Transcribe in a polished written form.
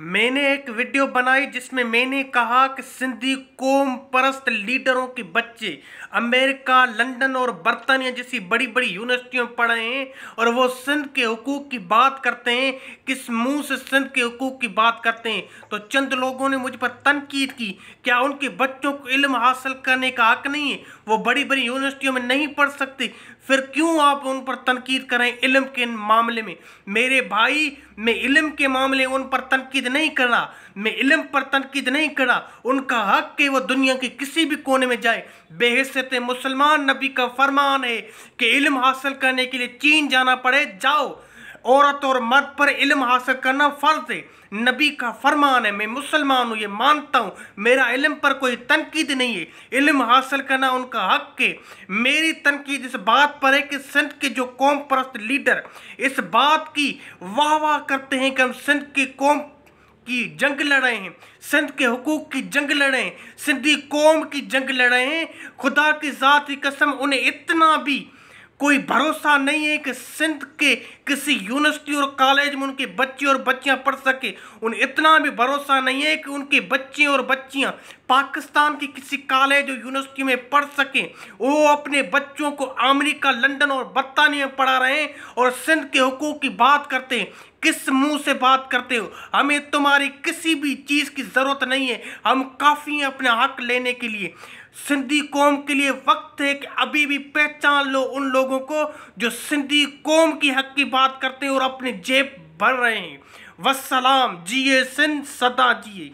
मैंने एक वीडियो बनाई जिसमें मैंने कहा कि सिंधी कौम परस्त लीडरों के बच्चे अमेरिका, लंदन और बर्तानिया जैसी बड़ी बड़ी यूनिवर्सिटियों में पढ़े हैं और वो सिंध के हुकूक की बात करते हैं। किस मुंह से सिंध के हुकूक की बात करते हैं? तो चंद लोगों ने मुझ पर तनकीद की, क्या उनके बच्चों को इल्म हासिल करने का हक नहीं है? वो बड़ी बड़ी यूनिवर्सिटियों में नहीं पढ़ सकते, फिर क्यों आप उन पर तनकीद करें इल्म के मामले में? मेरे भाई, मैं इल्म के मामले उन पर तनकीद नहीं कर रहा, मैं इल्म पर तनकीद नहीं कर रहा। उनका हक है वो दुनिया के किसी भी कोने में जाए। बेहैसियत मुसलमान नबी का फरमान है कि इल्म हासिल करने के लिए चीन जाना पड़े, जाओ। औरत और मर्द पर इल्म हासिल करना फर्ज है, नबी का फरमान है। मैं मुसलमान हूँ, ये मानता हूँ, मेरा इल्म पर कोई तनकीद नहीं है। इल्म हासिल करना उनका हक है। मेरी तनकीद इस बात पर है कि सिंध के जो कौम परस्त लीडर इस बात की वाह वाह करते हैं कि हम सिंध की कौम की जंग लड़े हैं, सिंध के हुकूक की जंग लड़े हैं, सिंधी कौम की जंग लड़े हैं। खुदा की ज़ात की कसम, उन्हें इतना भी कोई भरोसा नहीं है कि सिंध के किसी यूनिवर्सिटी और कॉलेज में उनके बच्चे और बच्चियां पढ़ सके। उन्हें इतना भी भरोसा नहीं है कि उनके बच्चे और बच्चियां पाकिस्तान की किसी कॉलेज और यूनिवर्सिटी में पढ़ सकें। वो अपने बच्चों को अमेरिका, लंदन और बर्तानिया में पढ़ा रहे हैं और सिंध के हुकूक की बात करते हैं। किस मुंह से बात करते हो? हमें तुम्हारी किसी भी चीज़ की ज़रूरत नहीं है, हम काफ़ी हैं अपने हक लेने के लिए। सिंधी कौम के लिए वक्त है कि अभी भी पहचान लो उन लोगों को जो सिंधी कौम की हक की बात करते हैं और अपनी जेब भर रहे हैं। वस्सलाम। जिए सिंध, सदा जिए।